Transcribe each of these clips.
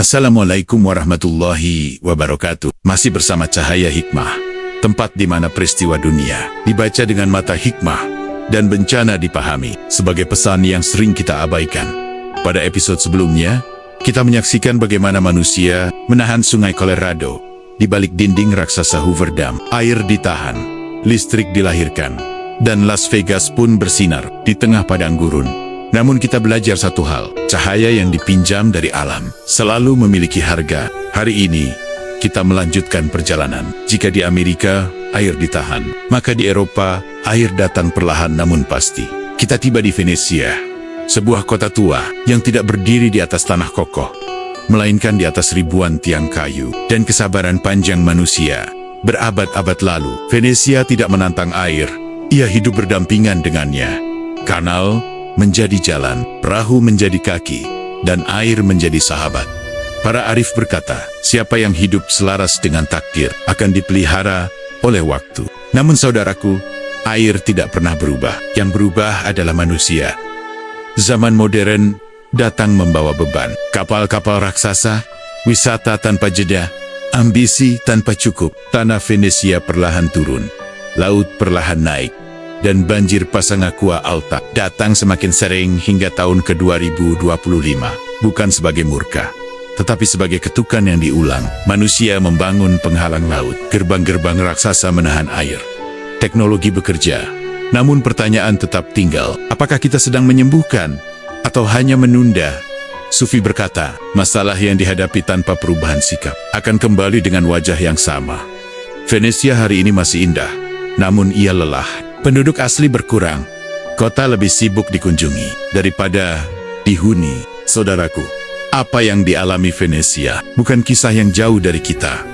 Assalamualaikum warahmatullahi wabarakatuh. Masih bersama Cahaya Hikmah, tempat di mana peristiwa dunia dibaca dengan mata hikmah dan bencana dipahami sebagai pesan yang sering kita abaikan. Pada episode sebelumnya, kita menyaksikan bagaimana manusia menahan sungai Colorado di balik dinding raksasa Hoover Dam. Air ditahan, listrik dilahirkan, dan Las Vegas pun bersinar di tengah padang gurun. Namun kita belajar satu hal, cahaya yang dipinjam dari alam selalu memiliki harga. Hari ini, kita melanjutkan perjalanan. Jika di Amerika, air ditahan, maka di Eropa, air datang perlahan namun pasti. Kita tiba di Venesia, sebuah kota tua yang tidak berdiri di atas tanah kokoh, melainkan di atas ribuan tiang kayu dan kesabaran panjang manusia. Berabad-abad lalu, Venesia tidak menantang air, ia hidup berdampingan dengannya. Kanal menjadi jalan, perahu menjadi kaki, dan air menjadi sahabat. Para arif berkata, siapa yang hidup selaras dengan takdir akan dipelihara oleh waktu. Namun saudaraku, air tidak pernah berubah. Yang berubah adalah manusia. Zaman modern datang membawa beban. Kapal-kapal raksasa, wisata tanpa jeda, ambisi tanpa cukup. Tanah Venesia perlahan turun, laut perlahan naik, dan banjir pasang Aqua Alta datang semakin sering hingga tahun ke-2025. Bukan sebagai murka, tetapi sebagai ketukan yang diulang. Manusia membangun penghalang laut, gerbang-gerbang raksasa menahan air. Teknologi bekerja, namun pertanyaan tetap tinggal. Apakah kita sedang menyembuhkan atau hanya menunda? Sufi berkata, masalah yang dihadapi tanpa perubahan sikap akan kembali dengan wajah yang sama. Venesia hari ini masih indah, namun ia lelah. Penduduk asli berkurang, kota lebih sibuk dikunjungi daripada dihuni. Saudaraku, apa yang dialami Venesia bukan kisah yang jauh dari kita.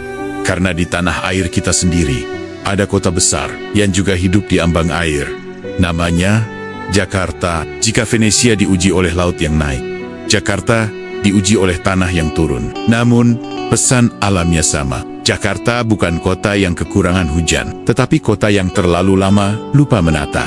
Karena di tanah air kita sendiri, ada kota besar yang juga hidup di ambang air. Namanya Jakarta. Jika Venesia diuji oleh laut yang naik, Jakarta diuji oleh tanah yang turun. Namun, pesan alamnya sama. Jakarta bukan kota yang kekurangan hujan, tetapi kota yang terlalu lama lupa menata.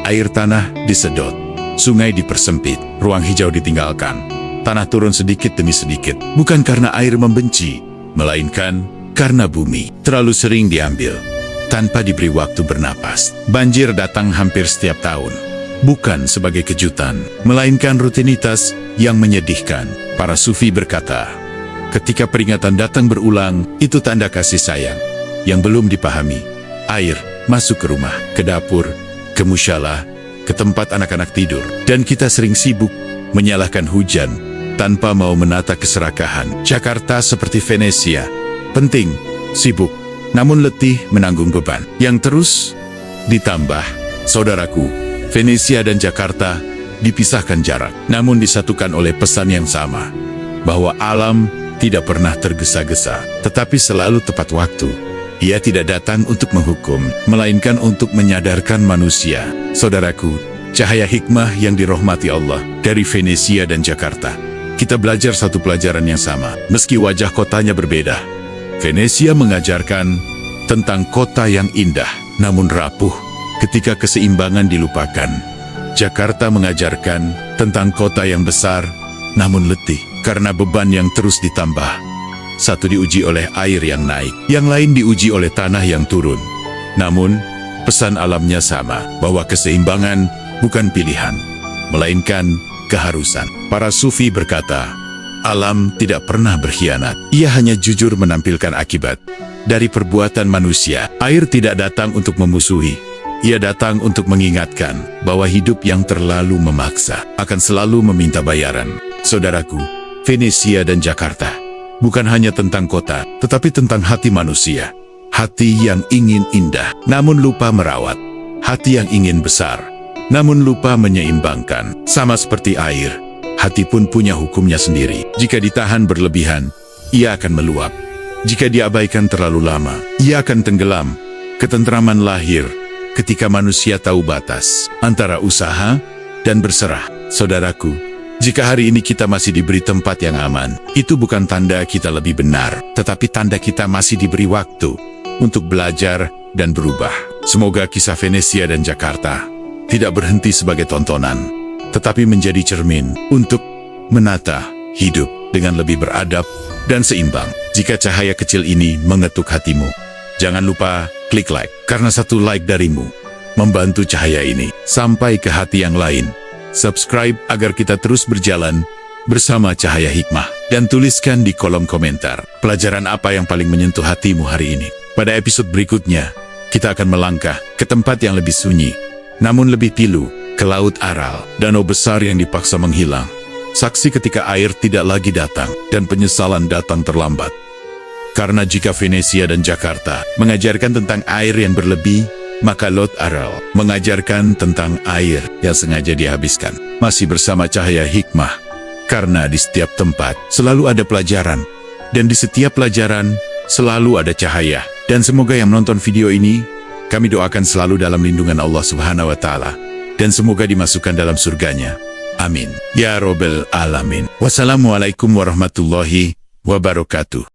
Air tanah disedot, sungai dipersempit, ruang hijau ditinggalkan. Tanah turun sedikit demi sedikit, bukan karena air membenci, melainkan karena bumi terlalu sering diambil, tanpa diberi waktu bernapas. Banjir datang hampir setiap tahun, bukan sebagai kejutan, melainkan rutinitas yang menyedihkan. Para sufi berkata, ketika peringatan datang berulang, itu tanda kasih sayang yang belum dipahami. Air masuk ke rumah, ke dapur, ke musyalah, ke tempat anak-anak tidur. Dan kita sering sibuk menyalahkan hujan tanpa mau menata keserakahan. Jakarta seperti Venesia, penting, sibuk, namun letih menanggung beban yang terus ditambah. Saudaraku, Venesia dan Jakarta dipisahkan jarak, namun disatukan oleh pesan yang sama, bahwa alam tidak pernah tergesa-gesa, tetapi selalu tepat waktu. Ia tidak datang untuk menghukum, melainkan untuk menyadarkan manusia. Saudaraku, cahaya hikmah yang dirahmati Allah, dari Venesia dan Jakarta, kita belajar satu pelajaran yang sama, meski wajah kotanya berbeda. Venesia mengajarkan tentang kota yang indah, namun rapuh ketika keseimbangan dilupakan. Jakarta mengajarkan tentang kota yang besar, namun letih karena beban yang terus ditambah. Satu diuji oleh air yang naik, yang lain diuji oleh tanah yang turun. Namun, pesan alamnya sama, bahwa keseimbangan bukan pilihan, melainkan keharusan. Para sufi berkata, alam tidak pernah berkhianat. Ia hanya jujur menampilkan akibat dari perbuatan manusia. Air tidak datang untuk memusuhi. Ia datang untuk mengingatkan bahwa hidup yang terlalu memaksa akan selalu meminta bayaran. Saudaraku, Venesia dan Jakarta bukan hanya tentang kota, tetapi tentang hati manusia. Hati yang ingin indah, namun lupa merawat. Hati yang ingin besar, namun lupa menyeimbangkan. Sama seperti air, hati pun punya hukumnya sendiri. Jika ditahan berlebihan, ia akan meluap. Jika diabaikan terlalu lama, ia akan tenggelam. Ketentraman lahir ketika manusia tahu batas antara usaha dan berserah. Saudaraku, jika hari ini kita masih diberi tempat yang aman, itu bukan tanda kita lebih benar, tetapi tanda kita masih diberi waktu untuk belajar dan berubah. Semoga kisah Venesia dan Jakarta tidak berhenti sebagai tontonan, tetapi menjadi cermin untuk menata hidup dengan lebih beradab dan seimbang. Jika cahaya kecil ini mengetuk hatimu, jangan lupa klik like, karena satu like darimu membantu cahaya ini sampai ke hati yang lain. Subscribe agar kita terus berjalan bersama Cahaya Hikmah, dan tuliskan di kolom komentar pelajaran apa yang paling menyentuh hatimu hari ini. Pada episode berikutnya, kita akan melangkah ke tempat yang lebih sunyi, namun lebih pilu, ke Laut Aral, danau besar yang dipaksa menghilang. Saksi ketika air tidak lagi datang, dan penyesalan datang terlambat. Karena jika Venesia dan Jakarta mengajarkan tentang air yang berlebih, maka Laut Aral mengajarkan tentang air yang sengaja dihabiskan. Masih bersama Cahaya Hikmah, karena di setiap tempat selalu ada pelajaran, dan di setiap pelajaran selalu ada cahaya. Dan semoga yang menonton video ini, kami doakan selalu dalam lindungan Allah Subhanahu wa Ta'ala, dan semoga dimasukkan dalam surganya. Amin. Ya Robbal Alamin. Wassalamualaikum warahmatullahi wabarakatuh.